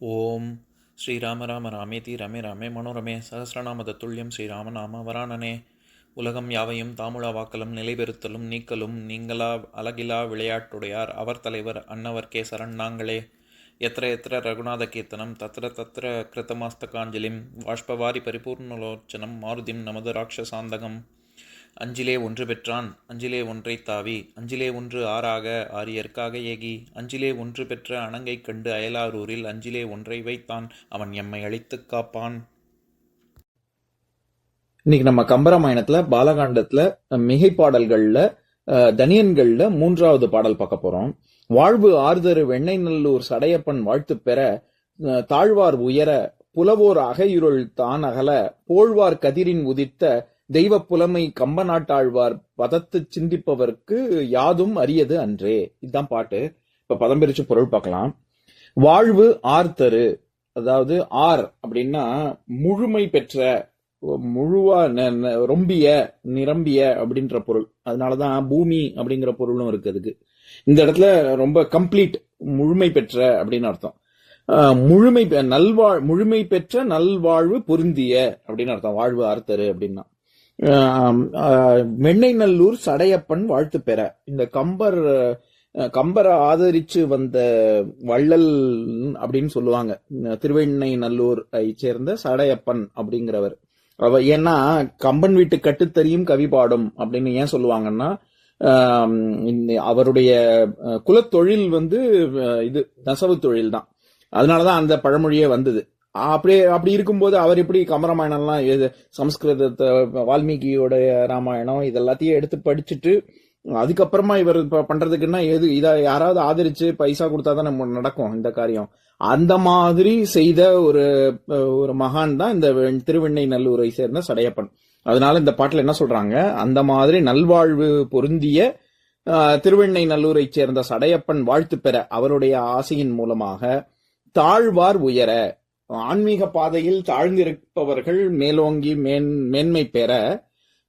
ஓம் ஸ்ரீராம ராம ராமேதி ரமே ராமே மனோரமே சகசிரநாம தத்துல்யம் ஸ்ரீராமநாம வராணனே. உலகம் யாவையும் தாமுழா வாக்கலும் நிலைபெறுத்தலும் நீக்கலும் நீங்களா அழகிலா விளையாட்டுடையார் அவர் தலைவர் அன்னவர் கேசரன் நாங்களே. எத்திர எத்திர ரகுநாத கீர்த்தனம் தத்திர தத்திர கிருத்தமாஸ்தகாஞ்சலிம் வாஷ்பவாரி பரிபூர்ணலோச்சனம் மாருதிம் நமது ராட்சசாந்தகம். அஞ்சிலே ஒன்று பெற்றான் அஞ்சிலே ஒன்றை தாவி அஞ்சிலே ஒன்று ஆறாக ஆரியர்க்காக ஏகி அஞ்சிலே ஒன்று பெற்ற அணங்கை கண்டு அயலாரூரில் அஞ்சிலே ஒன்றை வைத்தான் அவன் எம்மை அழித்துக் காப்பான். இன்னைக்கு நம்ம கம்பராமாயணத்துல பாலகாண்டத்துல மிகை பாடல்கள்ல தனியன்கள்ல 3வது பாடல் பார்க்க போறோம். வாழ்வு ஆர்தரு வெண்ணெய் நல்லூர் சடையப்பன் வாழ்த்து பெற தாழ்வார் உயர புலவோர் அகையுருள் தான் அகல போழ்வார் கதிரின் உதித்த தெய்வ புலமை கம்பநாட்டாழ்வார் பதத்து சிந்திப்பவர்க்கு யாதும் அரியது அன்றே. இதுதான் பாட்டு. இப்ப பதம் பிரிச்சு பொருள் பார்க்கலாம். வாழ்வு ஆர்தரு, அதாவது ஆர் அப்படின்னா முழுமை பெற்ற, முழுவா ரொம்பிய நிரம்பிய அப்படின்ற பொருள். அதனாலதான் பூமி அப்படிங்கிற பொருளும் இருக்கு அதுக்கு. இந்த இடத்துல ரொம்ப கம்ப்ளீட் முழுமை பெற்ற அப்படின்னு அர்த்தம். முழுமை பெற்ற நல்வாழ்வு பொருந்திய அப்படின்னு அர்த்தம் வாழ்வு ஆர்த்தரு அப்படின்னா. வெண்ணெய் நல்லூர் சடையப்பன் வாழ்த்து பெற, இந்த கம்பரை ஆதரிச்சு வந்த வள்ளல் அப்படின்னு சொல்லுவாங்க. திருவெண்ணெய் நல்லூரை சேர்ந்த சடையப்பன் அப்படிங்கிறவர். ஏன்னா கம்பன் வீட்டு கட்டுத்தறியும் கவி பாடும் அப்படின்னு ஏன் சொல்லுவாங்கன்னா, அவருடைய குலத்தொழில் இது நெசவு தொழில் தான். அதனாலதான் அந்த பழமொழியே வந்தது. அப்படி இருக்கும்போது அவர் எப்படி கம்பராமாயணம்லாம் சமஸ்கிருதத்தை வால்மீகியோட ராமாயணம் இதெல்லாத்தையும் எடுத்து படிச்சுட்டு அதுக்கப்புறமா இவர் பண்றதுக்குன்னா இத யாராவது ஆதரிச்சு பைசா கொடுத்தாதான் நம்ம நடக்கும் இந்த காரியம். அந்த மாதிரி செய்த ஒரு மகான் தான் இந்த திருவெண்ணெய் நல்லூரை சேர்ந்த சடையப்பன். அதனால இந்த பாட்டுல என்ன சொல்றாங்க, அந்த மாதிரி நல்வாழ்வு பொருந்திய திருவெண்ணெய் நல்லூரை சேர்ந்த சடையப்பன் வாழ்த்து பெற அவருடைய ஆசையின் மூலமாக தாழ்வார் உயர, ஆன்மீக பாதையில் தாழ்ந்திருப்பவர்கள் மேலோங்கி மேன்மை பெற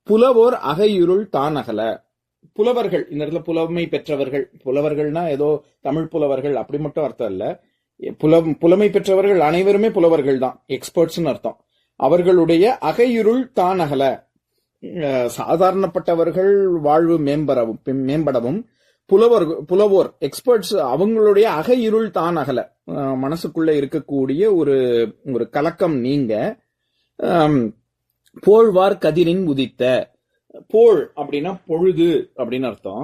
புலவோர் அகையுருள் தான் அகல. புலவர்கள், இந்த இடத்துல புலமை பெற்றவர்கள், புலவர்கள்னா ஏதோ தமிழ் புலவர்கள் அப்படி மட்டும் அர்த்தம் இல்ல. புலமை பெற்றவர்கள் அனைவருமே புலவர்கள் தான், எக்ஸ்பர்ட்ஸ்னு அர்த்தம். அவர்களுடைய அகையுருள் தான் அகல, சாதாரணப்பட்டவர்கள் வாழ்வு மேம்படவும் புலவோர் எக்ஸ்பர்ட்ஸ் அவங்களுடைய அகையிருள் தான் அகல, மனசுக்குள்ள இருக்கக்கூடிய ஒரு கலக்கம் நீங்க. போழ்வார் கதிரின் உதித்த, போல் அப்படின்னா பொழுது அப்படின்னு அர்த்தம்.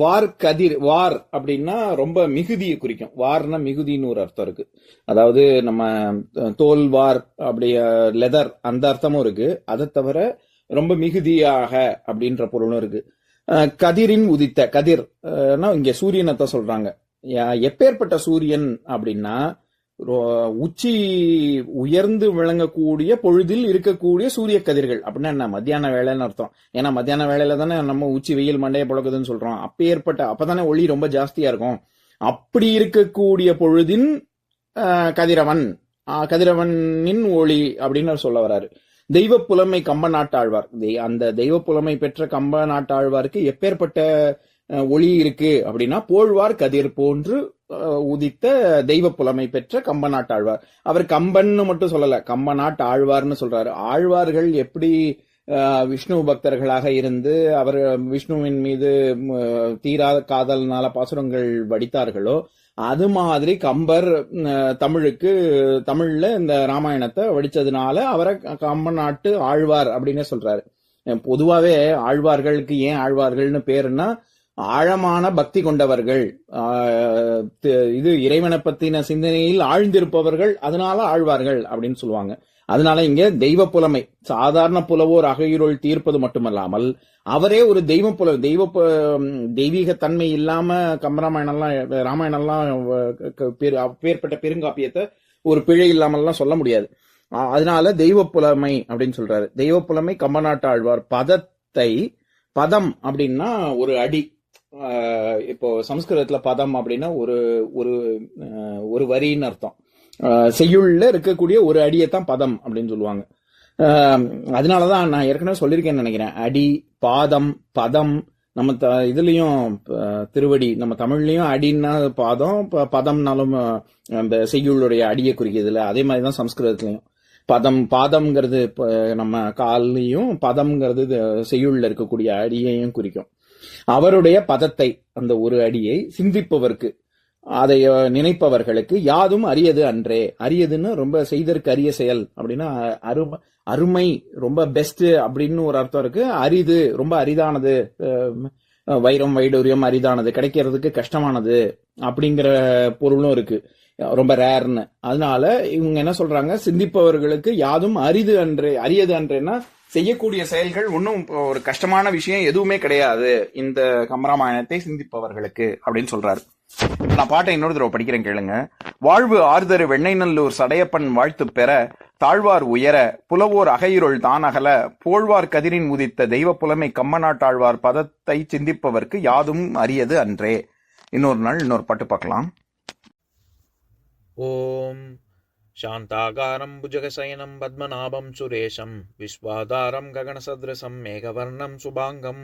வார் கதிர், வார் அப்படின்னா ரொம்ப மிகுதியை குறிக்கும். வார்னா மிகுதின்னு ஒரு அர்த்தம் இருக்கு. அதாவது நம்ம தோல் வார் அப்படி லெதர் அந்த அர்த்தமும் இருக்கு. அதை தவிர ரொம்ப மிகுதியாக அப்படின்ற பொருளும் இருக்கு. கதிரின் உதித்த, கதிர் இங்க சூரியனை சொல்றாங்க. எப்பேற்பட்ட சூரியன் அப்படின்னா உச்சி உயர்ந்து விளங்கக்கூடிய பொழுதில் இருக்கக்கூடிய சூரிய கதிர்கள் அப்படின்னா என்ன, மத்தியான வேலைன்னு அர்த்தம். ஏன்னா மத்தியான வேலையில தானே நம்ம உச்சி வெயில் மண்டைய புழக்குதுன்னு சொல்றோம். அப்பதானே ஒளி ரொம்ப ஜாஸ்தியா இருக்கும். அப்படி இருக்கக்கூடிய பொழுதின் கதிரவனின் ஒளி அப்படின்னு சொல்ல வராரு. தெய்வ புலமை கம்ப நாட்டாழ்வார், அந்த தெய்வ புலமை பெற்ற கம்ப நாட்டாழ்வாருக்கு எப்பேற்பட்ட ஒளி இருக்கு அப்படின்னா போழ்வார் கதிர் போன்று உதித்த தெய்வ புலமை பெற்ற கம்ப நாட்டாழ்வார். அவர் கம்பன்னு மட்டும் சொல்லல, கம்ப நாட்டு ஆழ்வார்னு சொல்றாரு. ஆழ்வார்கள் எப்படி விஷ்ணு பக்தர்களாக இருந்து அவர் விஷ்ணுவின் மீது தீராத காதல்னால பாசுரங்கள் வடித்தார்களோ, அது மாதிரி கம்பர் தமிழ்ல இந்த ராமாயணத்தை வடிச்சதுனால அவரை கம்ப நாட்டு ஆழ்வார் அப்படின்னு சொல்றாரு. பொதுவாவே ஆழ்வார்களுக்கு ஏன் ஆழ்வார்கள்னு பேருன்னா, ஆழமான பக்தி கொண்டவர்கள், இது இறைவனை பத்தின சிந்தனையில் ஆழ்ந்திருப்பவர்கள், அதனால ஆழ்வார்கள் அப்படின்னு சொல்லுவாங்க. அதனால இங்க தெய்வ புலமை, சாதாரண புலவோர் அகையுருள் தீர்ப்பது மட்டுமல்லாமல் அவரே ஒரு தெய்வீக தன்மை இல்லாம ராமாயணம்லாம் பேர்பட்ட பெருங்காப்பியத்தை ஒரு பிழை இல்லாமல்லாம் சொல்ல முடியாது. அதனால தெய்வ புலமை அப்படின்னு சொல்றாரு. தெய்வ புலமை கம்பநாட்டு ஆழ்வார் பதத்தை, பதம் அப்படின்னா ஒரு அடி. இப்போ சமஸ்கிருதத்துல பதம் அப்படின்னா ஒரு வரின்னு அர்த்தம். செய்யுள்ள இருக்கக்கூடிய ஒரு அடியைத்தான் பதம் அப்படின்னு சொல்லுவாங்க. அதனாலதான் நான் ஏற்கனவே சொல்லியிருக்கேன்னு நினைக்கிறேன், அடி, பாதம், பதம், நம்ம இதுலயும் திருவடி, நம்ம தமிழ்லயும் அடின்னா பாதம், பதம்னாலும் அந்த செய்யுளுடைய அடியை குறிக்கிறதுல, அதே மாதிரிதான் சம்ஸ்கிருதத்திலையும் பாதம்ங்கிறது நம்ம கால்லையும், பதம்ங்கிறது செய்யுள்ல இருக்கக்கூடிய அடியையும் குறிக்கும். அவருடைய பதத்தை, அந்த ஒரு அடியை சிந்திப்பவர்க்கு, அதை நினைப்பவர்களுக்கு யாதும் அரியது அன்றே. அரியதுன்னு ரொம்ப செய்தற்கு அரிய செயல் அப்படின்னா அருமை, ரொம்ப பெஸ்ட் அப்படின்னு ஒரு அர்த்தம் இருக்கு. அரிது, ரொம்ப அரிதானது, வைரம் வைடூரியம் அரிதானது, கிடைக்கிறதுக்கு கஷ்டமானது அப்படிங்கிற பொருளும் இருக்கு, ரொம்ப ரேர்னு. அதனால இவங்க என்ன சொல்றாங்க, சிந்திப்பவர்களுக்கு யாதும் அரியது அன்றேன்னா செய்யக்கூடிய செயல்கள் ஒன்றும் ஒரு கஷ்டமான விஷயம் எதுவுமே கிடையாது இந்த கம்பராமாயணத்தை சிந்திப்பவர்களுக்கு அப்படின்னு சொல்றாரு. நான் பாட்டை இன்னொரு தடவை படிக்கிறேன், கேளுங்க. வாழ்வு ஆர்தரு வெண்ணை நல்லூர் சடையப்பன் வாழ்த்து பெற, தாழ்வார் உயர புலவோர் அகையிருள் தான் அகல, போழ்வார் கதிரின் உதித்த தெய்வ புலமை கம்மநாட்டாழ்வார் பதத்தை சிந்திப்பவர்க்கு யாதும் அரியது அன்றே. இன்னொரு நாள் இன்னொரு பாட்டு பார்க்கலாம். ஓம் சாந்தாகாரம் புஜகசயனம் பத்மநாபம் சுரேஷம் விஸ்வாதாரம் ககனசத்ரசம் மேகவர்ணம் சுபாங்கம்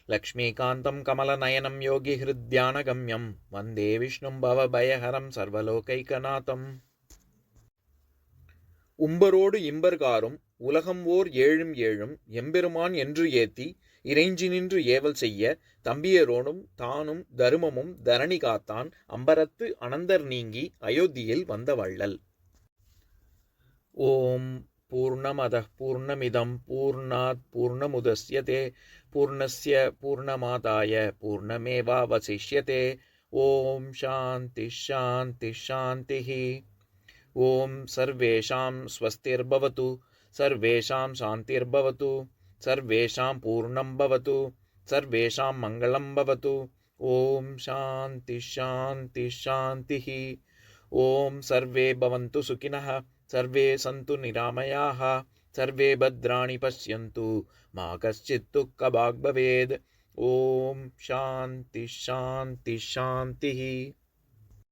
லக்ஷ்மீகாந்தம் கமலநயனம் யோகி ஹிருத்யானகம்யம் வந்தே விஷ்ணும் பவபயஹரம் சர்வலோகைகநாதம். உம்பரோடு இம்பர்காரும் உலகம் ஓர் ஏழும் ஏழும் எம்பெருமான் என்று ஏத்தி இறைஞ்சி நின்று ஏவல் செய்ய தம்பியரோனும் தானும் தருமமும் தரணி காத்தான் அம்பரத்து அனந்தர் நீங்கி அயோத்தியில் வந்த வள்ளல். ஓம் பூர்ணமதః பூர்ணமிதம் பூர்ணாத் பூர்ணமுதஸ்யதே பூர்ணஸ்ய பூர்ணமாதாய பூர்ணமேவாவசிஷ்யதே. ஓம் சாந்தி சாந்தி சாந்திஹி. ஓம் சர்வேஷாம் ஸ்வஸ்திர்பவது, சர்வேஷாம் சாந்திர்பவது, சர்வேஷாம் பூர்ணம் பவது, சர்வேஷாம் மங்களம் பவது. ஓம் சாந்தி சாந்தி சாந்திஹி. ஓம் சர்வே பவந்து சுகினः, சர்வே சந்து நிராமயாः, சர்வே பத்ராணி பஷ்யந்து மா கஷ்சித் துக்கபாக் பவேத். ஓம் சாந்தி சாந்தி சாந்திஹி.